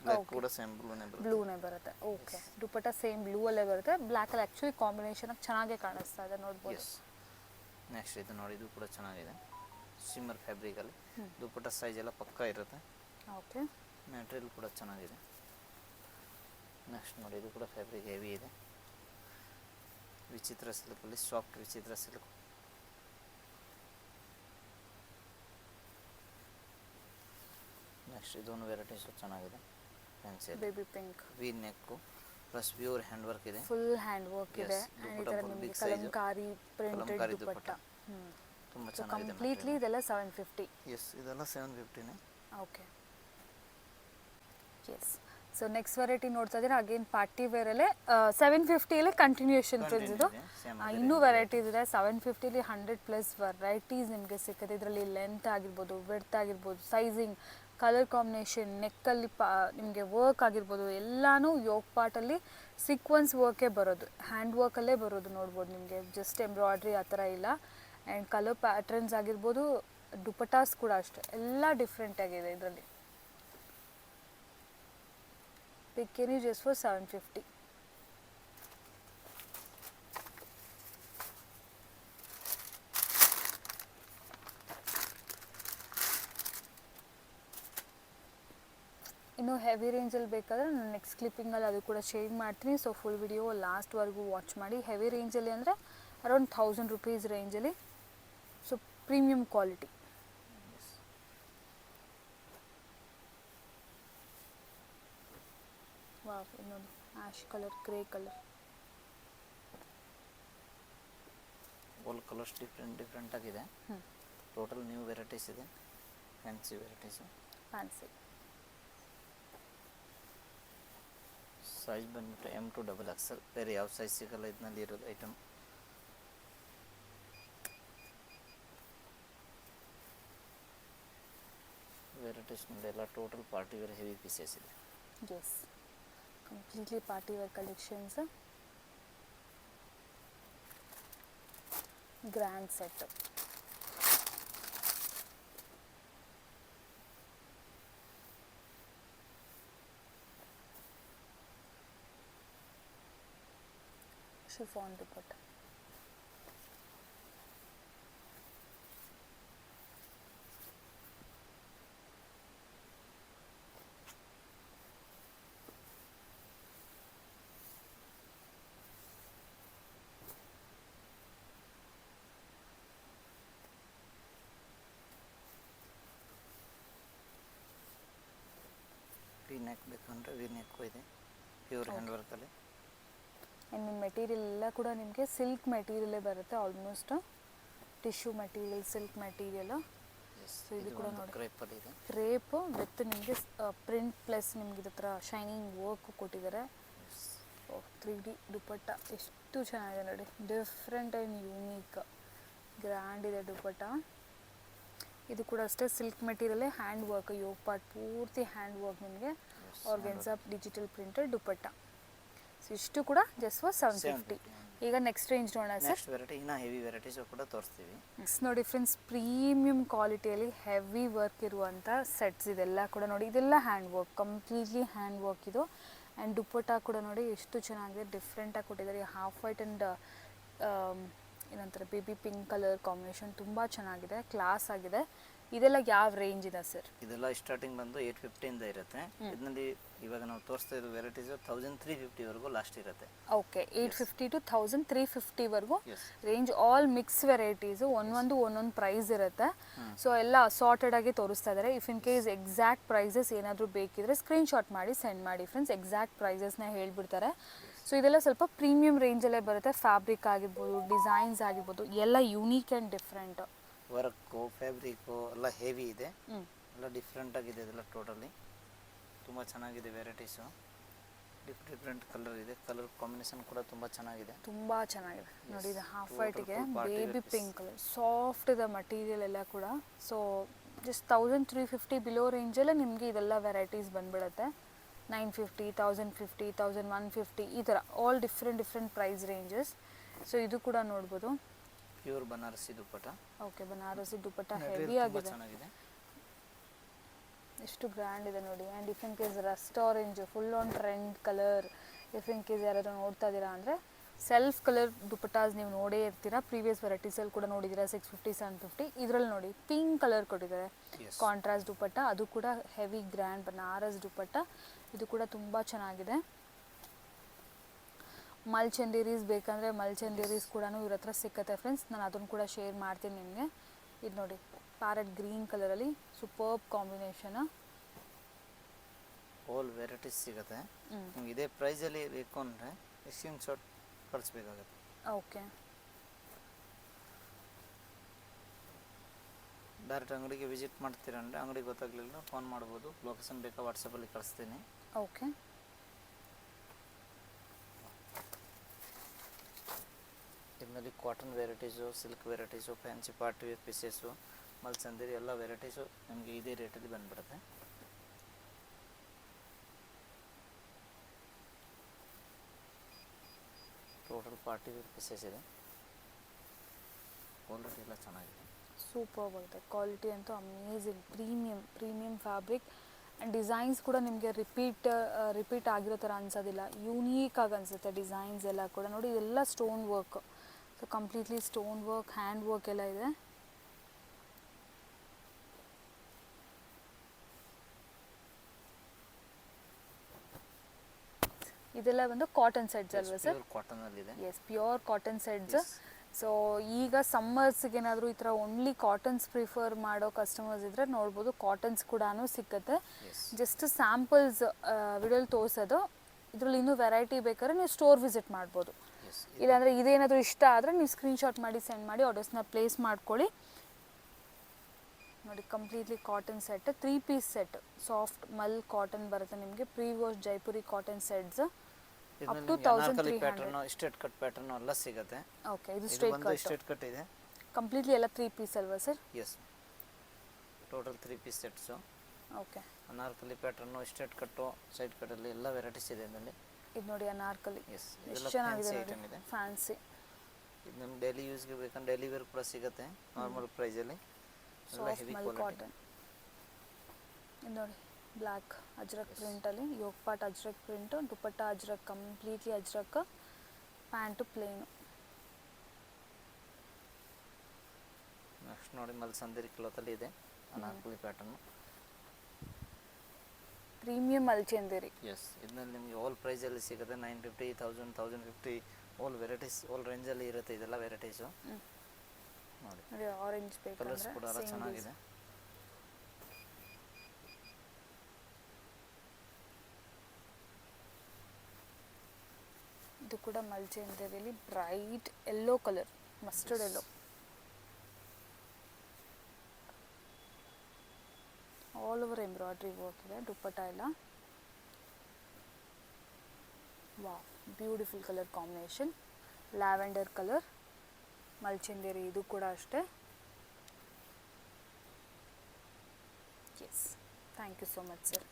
ಬ್ಲ್ಯಾಕ್ ಕೂಡ ಸೇಮ್ ಬ್ಲೂನೇ ಬರುತ್ತೆ. ಓಕೆ. ದುಪ್ಪಟ್ಟ ಸೇಮ್ ಬ್ಲೂ ಅಲ್ಲೇ ಬರುತ್ತೆ. ಬ್ಲ್ಯಾಕಲ್ಲಿ ಆ್ಯಕ್ಚುಲಿ ಕಾಂಬಿನೇಷನ್ ಚೆನ್ನಾಗೇ ಕಾಣಿಸ್ತಾ ಇದೆ, ನೋಡ್ಬೋದು. ನೆಕ್ಸ್ಟ್ ಇದು ನೋಡಿ, ಇದು ಕೂಡ ಚೆನ್ನಾಗಿದೆ. ಸಿಮ್ಮರ್ ಫ್ಯಾಬ್ರಿಕಲ್ಲಿ ದುಪ್ಪಟ್ಟ ಸೈಜ್ ಎಲ್ಲ ಪಕ್ಕ ಇರುತ್ತೆ. ಓಕೆ. ಮೆಟೀರಿಯಲ್ ಕೂಡ ಚೆನ್ನಾಗಿದೆ. ನೆಕ್ಸ್ಟ್ ನೋಡಿ, ಇದು ಕೂಡ ಫ್ಯಾಬ್ರಿಕ್ ಹೆವಿ ಇದೆ. ವಿಚಿತ್ರ ಸಿಲ್ಕಲ್ಲಿ ಸಾಫ್ಟ್ ವಿಚಿತ್ರ ಸಿಲ್ಕ್. ನೆಕ್ಸ್ಟ್ ಇದೊಂದು ವೆರೈಟೀಸು ಚೆನ್ನಾಗಿದೆ. Fancy baby pink V neck plus pure hand work ಇದೆ. ಫುಲ್ ಹ್ಯಾಂಡ್ ವರ್ಕ್ ಇದೆ. ಆ್ಯಂಡ್ ಈ ಥರ ನಿಮಗೆ ಕಲಂಕಾರಿ ಪ್ರಿಂಟೆಡ್ ದುಪ್ಪಟ್ಟ. ತುಂಬ ಚೆನ್ನಾಗಿದೆ. ಕಂಪ್ಲೀಟ್ಲಿ ಇದೆಲ್ಲ 750. ಎಸ್, ಇದೆಲ್ಲ 750ನೇ. Okay. Yes. So next variety ನೋಡ್ತಾ ಇದ್ದೀರಾ, ಅಗೇನ್ ಪಾರ್ಟಿ ವೇರಲ್ಲೇ 750 ಕಂಟಿನ್ಯೂಷನ್ ಫ್ರೆಂಡ್ಸ್. ಇದು ಇನ್ನೂ ವೆರೈಟೀಸ್ ಇದೆ. 750 100+ ವೆರೈಟೀಸ್ ನಿಮಗೆ ಸಿಕ್ಕತ್ತೆ. ಇದರಲ್ಲಿ ಲೆಂತ್ ಆಗಿರ್ಬೋದು, ವಿಡ್ತ್ ಆಗಿರ್ಬೋದು, ಸೈಜಿಂಗ್ ಕಲರ್ ಕಾಂಬಿನೇಷನ್, ನೆಕ್ಕಲ್ಲಿ ನಿಮಗೆ ವರ್ಕ್ ಆಗಿರ್ಬೋದು ಎಲ್ಲನೂ ಯೋಗ್ ಪಾರ್ಟಲ್ಲಿ ಸೀಕ್ವೆನ್ಸ್ ವರ್ಕೇ ಬರೋದು, ಹ್ಯಾಂಡ್ ವರ್ಕಲ್ಲೇ ಬರೋದು ನೋಡ್ಬೋದು ನಿಮಗೆ, ಜಸ್ಟ್ ಎಂಬ್ರಾಯ್ಡ್ರಿ ಆ ಥರ ಇಲ್ಲ. ಆ್ಯಂಡ್ ಕಲರ್ ಪ್ಯಾಟ್ರನ್ಸ್ ಆಗಿರ್ಬೋದು, ದುಪಟಾಸ್ ಕೂಡ ಅಷ್ಟೇ ಎಲ್ಲ ಡಿಫ್ರೆಂಟ್ ಆಗಿದೆ ಇದರಲ್ಲಿ. Bikini just for 750. ಇನ್ನು ಹೆವಿ ರೇಂಜಲ್ಲಿ ಬೇಕಾದರೆ ನಾನು ನೆಕ್ಸ್ಟ್ ಕ್ಲಿಪ್ಪಿಂಗಲ್ಲಿ ಅದು ಕೂಡ ಶೇರ್ ಮಾಡ್ತೀನಿ. ಸೊ ಫುಲ್ ವಿಡಿಯೋ ಲಾಸ್ಟ್ವರೆಗೂ ವಾಚ್ ಮಾಡಿ. ಹೆವಿ ರೇಂಜಲ್ಲಿ ಅಂದರೆ ಅರೌಂಡ್ 1000 ರುಪೀಸ್ ರೇಂಜಲ್ಲಿ, ಸೊ ಪ್ರೀಮಿಯಂ ಕ್ವಾಲಿಟಿ. ವಾವ್, ಇನ್ನೊಂದು ash colour, grey colour, all colours different ಆಗಿದೆ. ಟೋಟಲ್ ನ್ಯೂ ವೆರೈಟೀಸ್ ಇದೆ, ಫ್ಯಾನ್ಸಿ ವೆರೈಟೀಸು. ಫ್ಯಾನ್ಸಿ ಸೈಜ್ ಬಂದ್ಬಿಟ್ಟು M2 XXL, ಬೇರೆ ಯಾವ ಸೈಜ್ ಸಿಗಲ್ಲ ಇದರಲ್ಲಿ ಇರೋದು ಐಟಮ್. ವೆರೈಟೀಸ್ ನೋಡಿ ಎಲ್ಲ total party wear heavy pieces ಇದೆ. Yes, completely party wear collections, grand set. Chiffon dupatta. V neck ಬೇಕಂದರೆ ವಿ ನೆಕ್ಕು ಇದೆ, ಪ್ಯೂರ್ ಹ್ಯಾಂಡ್ ವರ್ಕಲ್ಲಿ. ಆ್ಯಂಡ್ ಮೆಟೀರಿಯಲ್ ಎಲ್ಲ ಕೂಡ ನಿಮಗೆ ಸಿಲ್ಕ್ ಮೆಟೀರಿಯಲೇ ಬರುತ್ತೆ, almost tissue material, silk material. So ಇದು ಕೂಡ ನೋಡಿ ಕ್ರೇಪಲ್ಲಿ ಇದೆ, ಕ್ರೇಪ್ ವಿತ್ ನಿಮಗೆ ಪ್ರಿಂಟ್ ಪ್ಲಸ್ ನಿಮ್ಗೆ ಇದ್ರ ಥರ ಶೈನಿಂಗ್ ವರ್ಕ್ ಕೊಟ್ಟಿದ್ದಾರೆ. 3D ದುಪಟ್ಟ ಎಷ್ಟು ಚೆನ್ನಾಗಿದೆ ನೋಡಿ, ಡಿಫ್ರೆಂಟ್ ಆ್ಯಂಡ್ ಯೂನೀಕ್, ಗ್ರ್ಯಾಂಡ್ ಇದೆ ದುಪಟ್ಟ. ಇದು ಕೂಡ ಅಷ್ಟೇ silk ಮೆಟೀರಿಯಲ್ಲೇ hand work, Yog part ಪೂರ್ತಿ ಹ್ಯಾಂಡ್ ವರ್ಕ್ ನಿಮಗೆ, organza digital printed dupatta. So ಇಷ್ಟು ಕೂಡ ಜಸ್ಟ್ ಫಾರ್ 750. ಈಗ ನೆಕ್ಸ್ಟ್ ರೇಂಜ್ ನೋಡೋಣ ಸರ್. ನೆಕ್ಸ್ಟ್ ವೆರೈಟಿ ಇನ್ನೂ ಹೆವಿ ವೆರೈಟೀಸು ಕೂಡ ತೋರಿಸ್ತೀವಿ. ನೆಕ್ಸ್ಟ್ ನೋಡಿ ಫ್ರೆಂಡ್ಸ್, ಪ್ರೀಮಿಯಂ ಕ್ವಾಲಿಟಿಯಲ್ಲಿ ಹೆವಿ ವರ್ಕ್ ಇರುವಂಥ ಸೆಟ್ಸ್ ಇದೆಲ್ಲ ಕೂಡ ನೋಡಿ, ಇದೆಲ್ಲ hand work, completely hand work ಇದು. ಆ್ಯಂಡ್ ದುಪಟ್ಟ ಕೂಡ ನೋಡಿ ಎಷ್ಟು ಚೆನ್ನಾಗಿದೆ, ಡಿಫ್ರೆಂಟಾಗಿ ಕೊಟ್ಟಿದ್ದಾರೆ. ಹಾಫ್ ವೈಟ್ ಆ್ಯಂಡ್ ಏನಂತಾರೆ ಬೇಬಿ ಪಿಂಕ್ ಕಲರ್ ಕಾಂಬಿನೇಷನ್ ತುಂಬ ಚೆನ್ನಾಗಿದೆ, ಕ್ಲಾಸ್ ಆಗಿದೆ. ಇದೆಲ್ಲ ಯಾವ ರೇಂಜ್ ಇದೆ ಸರ್? ಇದೆಲ್ಲ ಸ್ಟಾರ್ಟಿಂಗ್ ಬಂದು 850 ಇಂದ ಇರುತ್ತೆ. ಇದರಲ್ಲಿ ಇವಾಗ ನಾವು ತೋರಿಸ್ತಾ ಇರೋ ವೆರೈಟೀಸ್ 1350 ವರೆಗೂ ಲಾಸ್ಟ್ ಇರುತ್ತೆ. ಓಕೆ, 850 to 1350 ವರೆಗೂ ರೇಂಜ್, ಆಲ್ ಮಿಕ್ಸ್ ವೆರೈಟೀಸು, ಒಂದೊಂದು ಪ್ರೈಸ್ ಇರುತ್ತೆ. ಸೊ ಎಲ್ಲ ಅಸಾರ್ಟೆಡ್ ಆಗಿ ತೋರಿಸ್ತಾ ಇದ್ದಾರೆ. If in case exact prices ಏನಾದರೂ ಬೇಕಿದ್ರೆ ಸ್ಕ್ರೀನ್ಶಾಟ್ ಮಾಡಿ ಸೆಂಡ್ ಮಾಡಿ ಫ್ರೆಂಡ್ಸ್, ಎಕ್ಸಾಕ್ಟ್ ಪ್ರೈಸಸ್ನ ಹೇಳ್ಬಿಡ್ತಾರೆ. ಸೊ ಇದೆಲ್ಲ ಸ್ವಲ್ಪ ಪ್ರೀಮಿಯಂ ರೇಂಜಲ್ಲೇ ಬರುತ್ತೆ. ಫ್ಯಾಬ್ರಿಕ್ ಆಗಿರ್ಬೋದು, ಡಿಸೈನ್ಸ್ ಆಗಿರ್ಬೋದು, ಎಲ್ಲ unique and different. Work, fabric ಎಲ್ಲ ಹೆವಿ ಇದೆ, ಎಲ್ಲ ಡಿಫ್ರೆಂಟ್ ಆಗಿದೆ. ಇದೆಲ್ಲ ಟೋಟಲಿ ತುಂಬ ಚೆನ್ನಾಗಿದೆ ವೆರೈಟೀಸು. ಡಿಫ್ರೆಂಟ್ ಕಲರ್ ಇದೆ, ಕಲರ್ ಕಾಂಬಿನೇಷನ್ ಕೂಡ ತುಂಬ ಚೆನ್ನಾಗಿದೆ. ತುಂಬ ಚೆನ್ನಾಗಿದೆ ನೋಡಿ, ಇದು ಹಾಫ್ ವೈಟಿಗೆ ಬೇಬಿ ಪಿಂಕ್ ಕಲರ್, ಸಾಫ್ಟ್ ಇದೆ ಮಟೀರಿಯಲ್ ಎಲ್ಲ ಕೂಡ. ಸೊ ಜಸ್ಟ್ 1350 ಬಿಲೋ ರೇಂಜಲ್ಲೇ ನಿಮಗೆ ಇದೆಲ್ಲ ವೆರೈಟೀಸ್ ಬಂದ್ಬಿಡುತ್ತೆ. 950, 1050, 1150 ಈ ಥರ all different price ranges. So ಇದು ಕೂಡ ನೋಡ್ಬೋದು, pure Banarasi dupatta. Okay, Banarasi dupatta heavy ಆಗಿದೆ, ಎಷ್ಟು ಗ್ರ್ಯಾಂಡ್ ಇದೆ ನೋಡಿ. And if in case rust orange full on trend colour, if in case ಯಾರಾದರೂ ನೋಡ್ತಾ ಇದ್ದೀರಾ ಅಂದರೆ ಸೆಲ್ಫ್ ಕಲರ್ ದುಪಟ್ಟಾಸ್ ನೀವು ನೋಡೇ ಇರ್ತೀರಾ. ಪ್ರೀವಿಯಸ್ ವೆರೈಟೀಸಲ್ಲಿ ಕೂಡ ನೋಡಿದ್ದೀರಾ 650, 750. ಇದರಲ್ಲಿ ನೋಡಿ ಪಿಂಕ್ ಕಲರ್ ಕೊಟ್ಟಿದ್ದಾರೆ, ಕಾಂಟ್ರಾಸ್ಟ್ ದುಪಟ್ಟ, ಅದು ಕೂಡ ಹೆವಿ ಗ್ರ್ಯಾಂಡ್ ಬನಾರಸ್ ದುಪಟ್ಟ. ಇದು ಕೂಡ ತುಂಬ ಚೆನ್ನಾಗಿದೆ. ಮಲ್ಚಂದೇರೀಸ್ ಬೇಕಂದರೆ ಮಲ್ಚಂದೇರೀಸ್ ಕೂಡ ಇವ್ರ ಹತ್ರ ಸಿಕ್ಕತ್ತೆ ಫ್ರೆಂಡ್ಸ್, ನಾನು ಅದನ್ನು ಕೂಡ ಶೇರ್ ಮಾಡ್ತೀನಿ ನಿಮಗೆ. ಇದು ನೋಡಿ ಪ್ಯಾರೆಟ್ ಗ್ರೀನ್ ಕಲರಲ್ಲಿ ಸೂಪರ್ಬ್ ಕಾಂಬಿನೇಷನ್. ಆಲ್ ವೆರೈಟೀಸ್ ಸಿಗುತ್ತೆ ನಿಮ್ಗೆ. ಇದೇ ಪ್ರೈಸಲ್ಲಿ ಬೇಕು ಅಂದರೆ ಸ್ಕ್ರೀನ್ ಶಾಟ್ ಕಳಿಸ್ಬೇಕಾಗುತ್ತೆ. ಓಕೆ, ಡೈರೆಕ್ಟ್ ಅಂಗಡಿಗೆ ವಿಸಿಟ್ ಮಾಡ್ತೀರಾ ಅಂದರೆ ಅಂಗಡಿ ಗೊತ್ತಾಗಲಿಲ್ಲ ಫೋನ್ ಮಾಡ್ಬೋದು, ಲೊಕೇಶನ್ ಬೇಕಾ ವಾಟ್ಸಪ್ಪಲ್ಲಿ ಕಳಿಸ್ತೀನಿ. ಓಕೆ, ಇದರಲ್ಲಿ cotton varieties, silk varieties, fancy party wear pieces, ಮಲ್ಸಂದಿರಿ ಎಲ್ಲ ವೆರೈಟೀಸು ನಿಮಗೆ ಇದೇ ರೇಟಲ್ಲಿ ಬಂದುಬಿಡುತ್ತೆ. ಟೋಟಲ್ ಪಾರ್ಟಿ ವೇರ್ ಪೀಸಸ್ ಇದೆ. ಕ್ವಾಲಿಟಿ ಎಲ್ಲ ಚೆನ್ನಾಗಿದೆ. ಸೂಪರ್ ಬರುತ್ತೆ, ಕ್ವಾಲಿಟಿ ಅಂತೂ amazing, premium fabric. And designs ಕೂಡ ನಿಮಗೆ ರಿಪೀಟ್ ಆಗಿರೋ ಥರ ಅನ್ಸೋದಿಲ್ಲ, ಯೂನೀಕಾಗಿ ಅನಿಸುತ್ತೆ ಡಿಸೈನ್ಸ್ ಎಲ್ಲ ಕೂಡ. ನೋಡಿ ಇದೆಲ್ಲ stone work, so completely stone work, hand work ಎಲ್ಲ ಇದೆ. ಇದೆಲ್ಲ ಒಂದು ಕಾಟನ್ ಸೆಟ್ಸ್ ಅಲ್ವಾ ಸರ್? ಕಾಟನಲ್ಲಿದೆ. ಎಸ್, ಪ್ಯೂರ್ ಕಾಟನ್ ಸೆಟ್ಸ್. ಸೊ ಈಗ ಸಮ್ಮರ್ಸ್ಗೆ ಏನಾದರೂ ಈ ಥರ ಓನ್ಲಿ ಕಾಟನ್ಸ್ ಪ್ರಿಫರ್ ಮಾಡೋ ಕಸ್ಟಮರ್ಸ್ ಇದ್ದರೆ ನೋಡ್ಬೋದು, ಕಾಟನ್ಸ್ ಕೂಡ ಸಿಕ್ಕತ್ತೆ. ಜಸ್ಟ್ ಸ್ಯಾಂಪಲ್ಸ್ ವಿಡಿಯೋಲಿ ತೋರಿಸೋದು, ಇದರಲ್ಲಿ ಇನ್ನೂ ವೆರೈಟಿ ಬೇಕಾದ್ರೆ ನೀವು ಸ್ಟೋರ್ ವಿಸಿಟ್ ಮಾಡ್ಬೋದು. ಇಲ್ಲಾಂದರೆ ಇದೇನಾದರೂ ಇಷ್ಟ ಆದರೆ ನೀವು ಸ್ಕ್ರೀನ್ಶಾಟ್ ಮಾಡಿ ಸೆಂಡ್ ಮಾಡಿ ಆರ್ಡರ್ಸ್ನ ಪ್ಲೇಸ್ ಮಾಡ್ಕೊಳ್ಳಿ. ನೋಡಿ completely cotton set, 3 piece set, soft mul cotton ಬರುತ್ತೆ ನಿಮಗೆ. Pre wash Jaipuri cotton sets up to 1300 pattern, straight cut pattern ಎಲ್ಲ ಸಿಗುತ್ತೆ. ಓಕೆ, ಇದು ಸ್ಟ್ರೇಟ್ ಕಟ್ ಇದೆ. ಕಂಪ್ಲೀಟ್ಲಿ ಎಲ್ಲ 3 ಪೀಸ್ ಅಲ್ವಾ sir? Yes, total 3 piece sets. Okay, Anarkali pattern, straight cut, side ಕಟ್ಟಲ್ಲಿ ಎಲ್ಲ ವೆರೈಟೀಸ್ ಇದೆ ಇದರಲ್ಲಿ. ಇದು ನೋಡಿ ಅನಾರ್ಕಲಿ, ಎಸ್, ಎಷ್ಟು ಚೆನ್ನಾಗಿದೆ ನೋಡಿ, ಫ್ಯಾನ್ಸಿ. ಇದು ನಮ್ಮ ಡೈಲಿ ಯೂಸ್ಗೆ ಬೇಕಂದ್ರೆ ಡೈಲಿ ವೇರ್ ಕೂಡ ಸಿಗುತ್ತೆ ನಾರ್ಮಲ್ ಪ್ರೈಸಲ್ಲಿ. Soft mul cotton. ಇದು ನೋಡಿ ಬ್ಲ್ಯಾಕ್ ಅಜ್ರಕ್ ಪ್ರಿಂಟಲ್ಲಿ, yoke part ajrak print, dupatta ajrak, completely ajrak, pant plain. Next ನೋಡಿ ಮಲ್ಸಂದಿರಿ ಕ್ಲಾತಲ್ಲಿ ಇದೆ ಅನಾರ್ಕಲಿ ಪ್ಯಾಟರ್ನು. ಪ್ರೀಮಿಯಂ ಮಲ್ಚಂದೇರಿ. ಎಸ್, ಇದರಲ್ಲಿ ನಿಮಗೆ ಆಲ್ ಪ್ರೈಸಲ್ಲಿ ಸಿಗುತ್ತೆ. 950, 1000, 1050 ಆಲ್ ವೆರೈಟೀಸ್, ಆಲ್ ರೇಂಜಲ್ಲಿ ಇರುತ್ತೆ ಇದೆಲ್ಲ ವೆರೈಟೀಸು. ನೋಡಿ ಆರೆಂಜ್ ಕಲರ್ಸ್ ಕೂಡ ಎಲ್ಲ ಚೆನ್ನಾಗಿದೆ. ಇದು ಕೂಡ ಮಲ್ಚಂದೇರಿಯಲ್ಲಿ bright yellow colour, mustard yellow. All over embroidery work ಇದೆ, ದುಪ್ಪಟ್ಟ ಎಲ್ಲ. Wow, beautiful colour combination, lavender colour, ಮಲ್ಚಂದೇರಿ. ಇದು ಕೂಡ ಅಷ್ಟೇ. Yes, thank you so much sir.